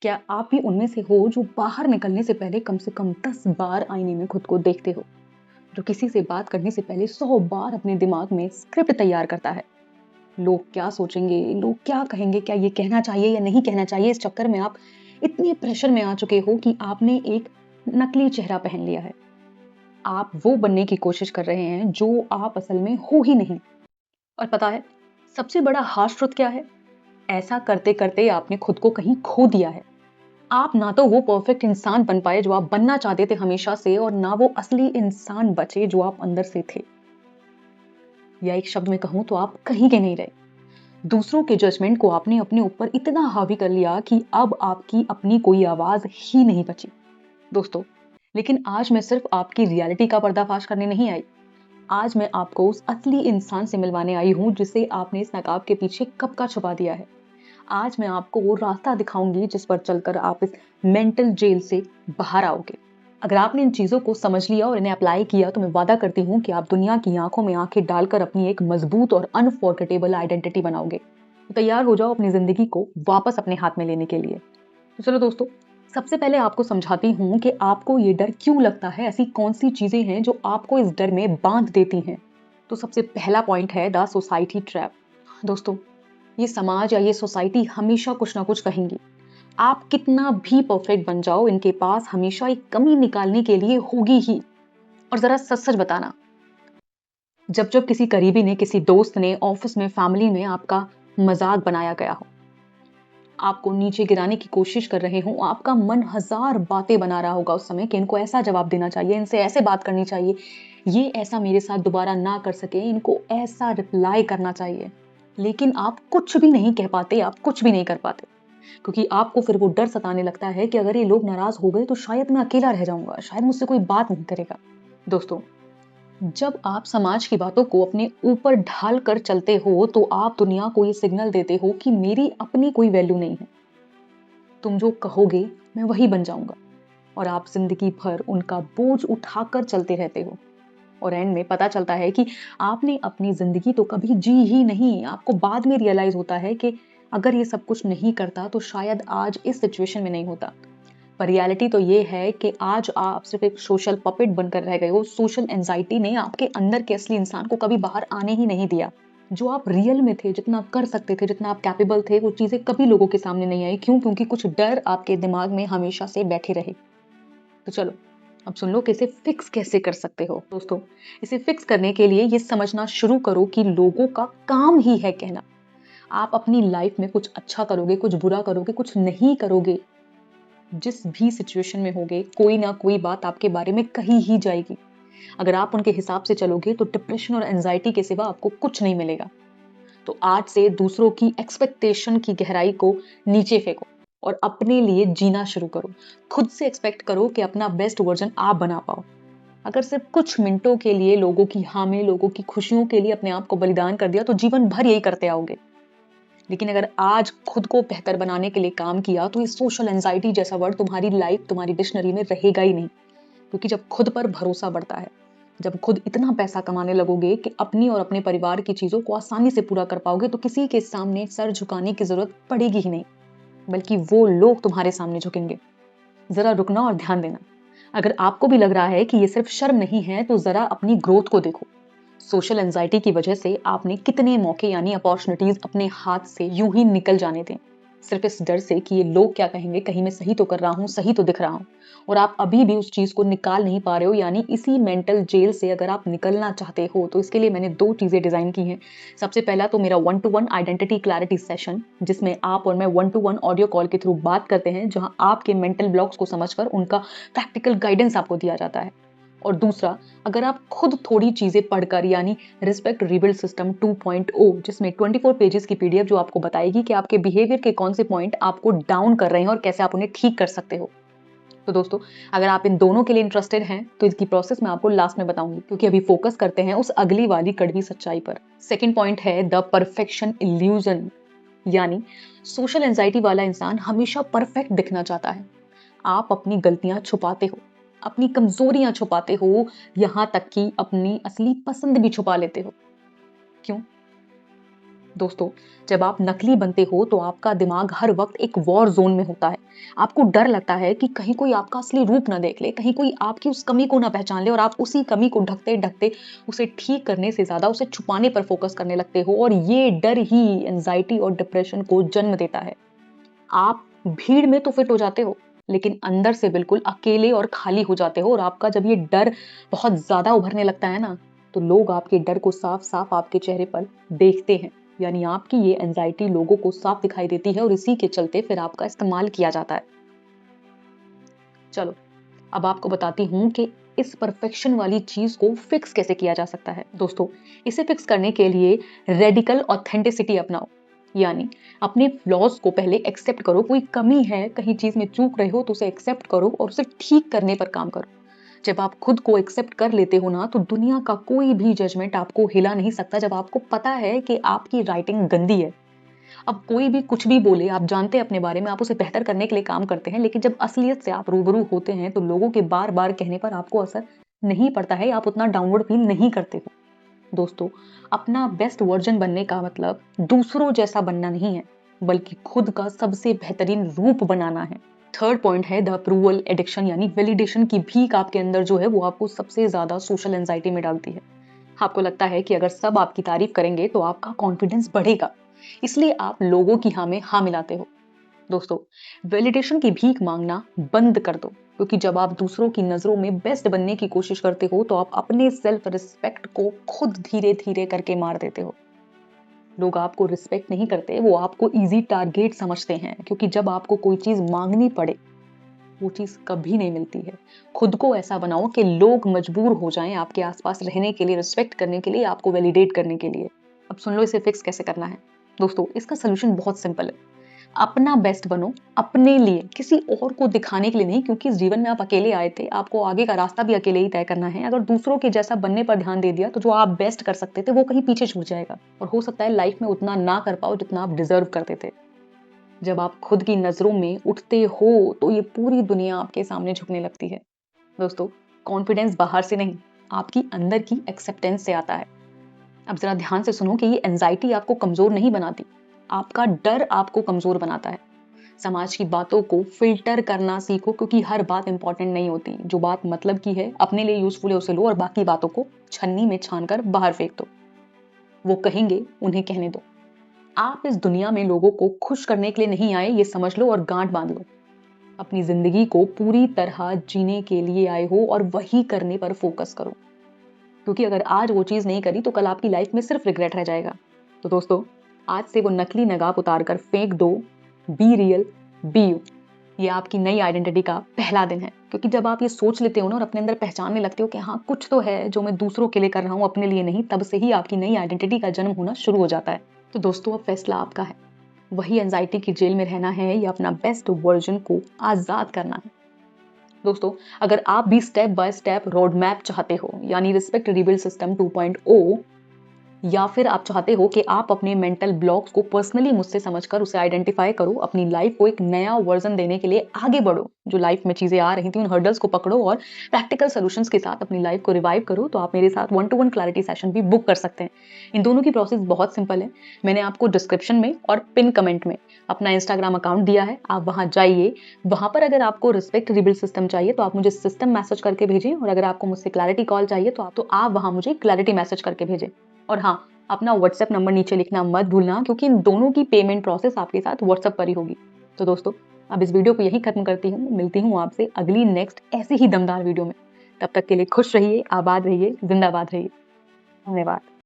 क्या आप भी उनमें से हो जो बाहर निकलने से पहले कम से कम 10 बार आईने में खुद को देखते हो, जो किसी से बात करने से पहले 100 बार अपने दिमाग में स्क्रिप्ट तैयार करता है? लोग क्या सोचेंगे, लोग क्या कहेंगे, क्या ये कहना चाहिए या नहीं कहना चाहिए, इस चक्कर में आप इतने प्रेशर में आ चुके हो कि आपने एक नकली चेहरा पहन लिया है। आप वो बनने की कोशिश कर रहे हैं जो आप असल में हो ही नहीं। और पता है सबसे बड़ा हार्श ट्रुथ क्या है? ऐसा करते करते आपने खुद को कहीं खो दिया है। आप ना तो वो परफेक्ट इंसान बन पाए जो आप बनना चाहते थे हमेशा से, और ना वो असली इंसान बचे जो आप अंदर से थे। या एक शब्द में कहूं तो आप कहीं के नहीं रहे। दूसरों के जजमेंट को आपने अपने ऊपर इतना हावी कर लिया कि अब आपकी अपनी कोई आवाज ही नहीं बची। दोस्तों, लेकिन आज मैं सिर्फ आपकी रियलिटी का पर्दाफाश करने नहीं आई। आज मैं आपको उस असली इंसान से मिलवाने आई हूं जिसे आपने इस नकाब के पीछे कब का छुपा दिया है। आज मैं आपको वो रास्ता दिखाऊंगी जिस पर चलकर आप इस मेंटल जेल से बाहर आओगे। अगर आपने इन चीजों को समझ लिया और इन्हें अप्लाई किया तो मैं वादा करती हूँ कि आप दुनिया की आंखों में आंखें डालकर अपनी एक मजबूत और अनफॉरगेटेबल आइडेंटिटी बनाओगे। तो तैयार हो जाओ अपनी जिंदगी को वापस अपने हाथ में लेने के लिए। तो चलो दोस्तों, सबसे पहले आपको समझाती हूँ कि आपको ये डर क्यों लगता है, ऐसी कौन सी चीजें हैं जो आपको इस डर में बांध देती हैं। तो सबसे पहला पॉइंट है द सोसाइटी ट्रैप। दोस्तों, ये समाज या ये सोसाइटी हमेशा कुछ ना कुछ कहेंगी। आप कितना भी परफेक्ट बन जाओ, इनके पास हमेशा एक कमी निकालने के लिए होगी ही। और जरा सच सच बताना, जब जब किसी करीबी ने, किसी दोस्त ने, ऑफिस में, फैमिली में आपका मजाक बनाया गया हो, आपको नीचे गिराने की कोशिश कर रहे हो, आपका मन हजार बातें बना रहा होगा उस समय कि इनको ऐसा जवाब देना चाहिए, इनसे ऐसे बात करनी चाहिए, ये ऐसा मेरे साथ दोबारा ना कर सके, इनको ऐसा रिप्लाई करना चाहिए। लेकिन आप कुछ भी नहीं कह पाते, आप कुछ भी नहीं कर पाते, क्योंकि आपको फिर वो डर सताने लगता है कि अगर ये लोग नाराज हो गए तो शायद मैं अकेला रह जाऊंगा, शायद मुझसे कोई बात नहीं करेगा। दोस्तों, जब आप समाज की बातों को अपने ऊपर ढाल कर चलते हो तो आप दुनिया को ये सिग्नल देते हो कि मेरी अपनी कोई वैल्यू नहीं है। तुम जो कहोगे मैं वही बन जाऊंगा। और आप जिंदगी भर उनका बोझ उठाकर चलते रहते हो। और एंड में पता चलता है कि आपने अपनी जिंदगी तो कभी जी ही नहीं। आपको बाद में रियलाइज होता है कि अगर ये सब कुछ नहीं करता तो शायद आज इस सिचुएशन में नहीं होता। पर रियलिटी तो ये है कि आज आप सिर्फ एक सोशल पपेट बनकर रह गए हो। सोशल एंजाइटी ने आपके अंदर के असली इंसान को कभी बाहर आने ही नहीं दिया। जो आप रियल में थे, जितना कर सकते थे, जितना आप कैपेबल थे, वो चीजें कभी लोगों के सामने नहीं आई। क्यों? क्योंकि कुछ डर आपके दिमाग में हमेशा से बैठे रहे। तो चलो अब सुन लो कि इसे फिक्स कैसे कर सकते हो। दोस्तों, इसे फिक्स करने के लिए ये समझना शुरू करो कि लोगों का काम ही है कहना। आप अपनी लाइफ में कुछ अच्छा करोगे, कुछ बुरा करोगे, कुछ नहीं करोगे, जिस भी सिचुएशन में होगे, कोई ना कोई बात आपके बारे में कही ही जाएगी। अगर आप उनके हिसाब से चलोगे तो डिप्रेशन और एंजाइटी के सिवा आपको कुछ नहीं मिलेगा। तो आज से दूसरों की एक्सपेक्टेशन की गहराई को नीचे फेंको और अपने लिए जीना शुरू करो। खुद से एक्सपेक्ट करो कि अपना बेस्ट वर्जन आप बना पाओ। अगर सिर्फ कुछ मिनटों के लिए लोगों की हाँ में, लोगों की खुशियों के लिए अपने आप को बलिदान कर दिया तो जीवन भर यही करते आओगे। लेकिन अगर आज खुद को बेहतर बनाने के लिए काम किया तो ये सोशल एंजाइटी जैसा वर्ड तुम्हारी लाइफ, तुम्हारी डिक्शनरी में रहेगा ही नहीं। क्योंकि जब खुद पर भरोसा बढ़ता है, जब खुद इतना पैसा कमाने लगोगे कि अपनी और अपने परिवार की चीजों को आसानी से पूरा कर पाओगे, तो किसी के सामने सर झुकाने की जरूरत पड़ेगी ही नहीं, बल्कि वो लोग तुम्हारे सामने झुकेंगे। जरा रुकना और ध्यान देना। अगर आपको भी लग रहा है कि ये सिर्फ शर्म नहीं है तो जरा अपनी ग्रोथ को देखो। सोशल एंजाइटी की वजह से आपने कितने मौके यानी अपॉर्चुनिटीज अपने हाथ से यूं ही निकल जाने दें, सिर्फ इस डर से कि ये लोग क्या कहेंगे, कहीं मैं सही तो कर रहा हूँ, सही तो दिख रहा हूँ। और आप अभी भी उस चीज को निकाल नहीं पा रहे हो। यानी इसी मेंटल जेल से अगर आप निकलना चाहते हो तो इसके लिए मैंने 2 चीजें डिजाइन की हैं। सबसे पहला तो मेरा 1-to-1 आइडेंटिटी क्लैरिटी सेशन, जिसमें आप और मैं 1-to-1 ऑडियो कॉल के थ्रू बात करते हैं, जहां आपके मेंटल ब्लॉक्स को समझकर उनका प्रैक्टिकल गाइडेंस आपको दिया जाता है। और दूसरा, अगर आप खुद थोड़ी चीजें पढ़कर, यानी रिस्पेक्ट रिबिल्ड सिस्टम 2.0, जिसमें 24 पेजेस की पीडीएफ जो आपको बताएगी कि आपके बिहेवियर के कौन से पॉइंट आपको डाउन कर रहे हैं और कैसे आप उन्हें ठीक कर सकते हो। तो दोस्तों, अगर आप इन दोनों के लिए इंटरेस्टेड हैं तो इसकी प्रोसेस मैं आपको लास्ट में बताऊंगी, क्योंकि अभी फोकस करते हैं उस अगली वाली कड़वी सच्चाई पर। सेकेंड पॉइंट है द परफेक्शन इल्यूजन। यानी सोशल एंजाइटी वाला इंसान हमेशा परफेक्ट दिखना चाहता है। आप अपनी गलतियां छुपाते हो, अपनी कमजोरियां छुपाते हो, यहां तक कि अपनी असली पसंद भी छुपा लेते हो। क्यों? दोस्तों, जब आप नकली बनते हो तो आपका दिमाग हर वक्त एक वॉर जोन में होता है। आपको डर लगता है कि कहीं कोई आपका असली रूप ना देख ले, कहीं कोई आपकी उस कमी को ना पहचान ले और आप उसी कमी को ढकते-ढकते उसे ठीक करने से ज़्यादा उसे छुपाने पर फोकस करने लगते हो और ये डर ही एंजाइटी और डिप्रेशन को जन्म देता है। आप भीड़ में तो फिट हो जाते हो, लेकिन अंदर से बिल्कुल अकेले और खाली हो जाते हो और आपका जब ये डर बहुत ज़्यादा उभरने लगता है ना, तो लोग आपके डर को साफ-साफ आपके चेहरे पर देखते हैं। यानी आपकी ये एंजाइटी लोगों को साफ दिखाई देती है और इसी के चलते फिर आपका इस्तेमाल किया जाता है। चलो, अब आपको बताती हूँ कि इस परफेक्शन वाली चीज़ को फिक्स कैसे किया जा सकता है। दोस्तों, इसे फिक्स करने के लिए रेडिकल ऑथेंटिसिटी अपनाओ। यानी अपने फ्लॉज़ को पहले एक्सेप्ट करो, कोई कमी है, कहीं चीज़ में चूक रहे हो तो उसे एक्सेप्ट करो और उसे ठीक करने पर काम करो। जब आप खुद को एक्सेप्ट कर लेते हो ना, तो दुनिया का कोई भी जजमेंट आपको हिला नहीं सकता जब आपको पता है कि आपकी राइटिंग गंदी है। अब कोई भी कुछ भी बोले, आप जानते हैं अपने बारे में, आप उसे बेहतर करने के लिए काम करते हैं, लेकिन जब असलियत से आप रूबरू होते हैं, तो लोगों के बार-बार कहने पर आपको असर नहीं पड़ता है, आप उतना डाउनवर्ड फील नहीं करते हो। दोस्तों, अपना बेस्ट वर्जन बनने का मतलब दूसरों जैसा बनना नहीं है, बल्कि खुद का सबसे बेहतरीन रूप बनाना है। थर्ड पॉइंट है द अप्रूवल एडिक्शन, यानी वैलिडेशन की भीख आपके अंदर जो है वो आपको सबसे ज्यादा सोशल एंजाइटी में डालती है। आपको लगता है कि अगर सब आपकी तारीफ करेंगे तो आपका कॉन्फिडेंस बढ़ेगा, इसलिए आप लोगों की हाँ में हाँ मिलाते हो। दोस्तों, वैलिडेशन की भीख मांगना बंद कर दो, क्योंकि जब आप दूसरों की नजरों में बेस्ट बनने की कोशिश करते हो तो आप अपने सेल्फ रिस्पेक्ट को खुद धीरे धीरे करके मार देते हो। लोग आपको रिस्पेक्ट नहीं करते, वो आपको इजी टारगेट समझते हैं, क्योंकि जब आपको कोई चीज मांगनी पड़े, वो चीज कभी नहीं मिलती है। खुद को ऐसा बनाओ कि लोग मजबूर हो जाएं आपके आसपास रहने के लिए, रिस्पेक्ट करने के लिए, आपको वैलिडेट करने के लिए। अब सुन लो इसे फिक्स कैसे करना है। दोस्तों, इसका सोल्यूशन बहुत सिंपल है। अपना बेस्ट बनो, अपने लिए, किसी और को दिखाने के लिए नहीं, क्योंकि इस जीवन में आप अकेले आए थे, आपको आगे का रास्ता भी अकेले ही तय करना है। अगर दूसरों के जैसा बनने पर ध्यान दे दिया तो जो आप बेस्ट कर सकते थे वो कहीं पीछे छूट जाएगा और हो सकता है लाइफ में उतना ना कर पाओ जितना आप डिजर्व करते थे। जब आप खुद की नजरों में उठते हो तो ये पूरी दुनिया आपके सामने झुकने लगती है। दोस्तों, कॉन्फिडेंस बाहर से नहीं, आपकी अंदर की एक्सेप्टेंस से आता है। अब जरा ध्यान से सुनो कि ये एंजाइटी आपको कमजोर नहीं बनाती, आपका डर आपको कमजोर बनाता है। समाज की बातों को फिल्टर करना सीखो, क्योंकि हर बात इंपॉर्टेंट नहीं होती। जो बात मतलब की है, अपने लिए यूजफुल है, उसे लो और बाकी बातों को छन्नी में छानकर बाहर फेंक दो। वो कहेंगे, उन्हें कहने दो। आप इस दुनिया में लोगों को खुश करने के लिए नहीं आए, ये समझ लो और गांठ बांध लो। अपनी जिंदगी को पूरी तरह जीने के लिए आए हो और वही करने पर फोकस करो, क्योंकि अगर आज वो चीज नहीं करी तो कल आपकी लाइफ में सिर्फ रिग्रेट रह जाएगा। तो दोस्तों, आज से वो नकली नकाब उतार कर फेंक दो। Be real, be you. ये आपकी नई आइडेंटिटी का पहला दिन है, क्योंकि जब आप ये सोच लेते हो ना और अपने अंदर पहचानने लगते हो कि हाँ कुछ तो है जो मैं दूसरों के लिए कर रहा हूँ, अपने लिए नहीं, तब से ही आपकी नई आइडेंटिटी का जन्म होना शुरू हो जाता है। तो दोस्तों, अब फैसला आपका है। वही एंजाइटी की जेल में रहना है या अपना बेस्ट वर्जन को आजाद करना है। दोस्तों, अगर आप भी step by step road map चाहते हो, यानी रिस्पेक्ट रिबिल्ड सिस्टम 2.0, या फिर आप चाहते हो कि आप अपने मेंटल ब्लॉक्स को पर्सनली मुझसे समझकर उसे आइडेंटिफाई करो, अपनी लाइफ को एक नया वर्जन देने के लिए आगे बढ़ो, जो लाइफ में चीजें आ रही थी उन हर्डल्स को पकड़ो और प्रैक्टिकल सॉल्यूशंस के साथ अपनी लाइफ को रिवाइव करो, तो आप मेरे साथ 1-to-1 क्लैरिटी सेशन भी बुक कर सकते हैं। इन दोनों की प्रोसेस बहुत सिंपल है। मैंने आपको डिस्क्रिप्शन में और पिन कमेंट में अपना इंस्टाग्राम अकाउंट दिया है, आप वहां जाइए। वहां पर अगर आपको रिस्पेक्ट रिबिल्ड सिस्टम चाहिए तो आप मुझे सिस्टम मैसेज करके भेजिए, और अगर आपको मुझसे क्लैरिटी कॉल चाहिए तो आप वहां मुझे क्लैरिटी मैसेज करके भेजें। और हाँ, अपना व्हाट्सएप नंबर नीचे लिखना मत भूलना, क्योंकि इन दोनों की पेमेंट प्रोसेस आपके साथ व्हाट्सएप पर ही होगी। तो दोस्तों, अब इस वीडियो को यही खत्म करती हूँ। मिलती हूँ आपसे अगली नेक्स्ट ऐसे ही दमदार वीडियो में। तब तक के लिए खुश रहिए, आबाद रहिए, जिंदाबाद रहिए। धन्यवाद।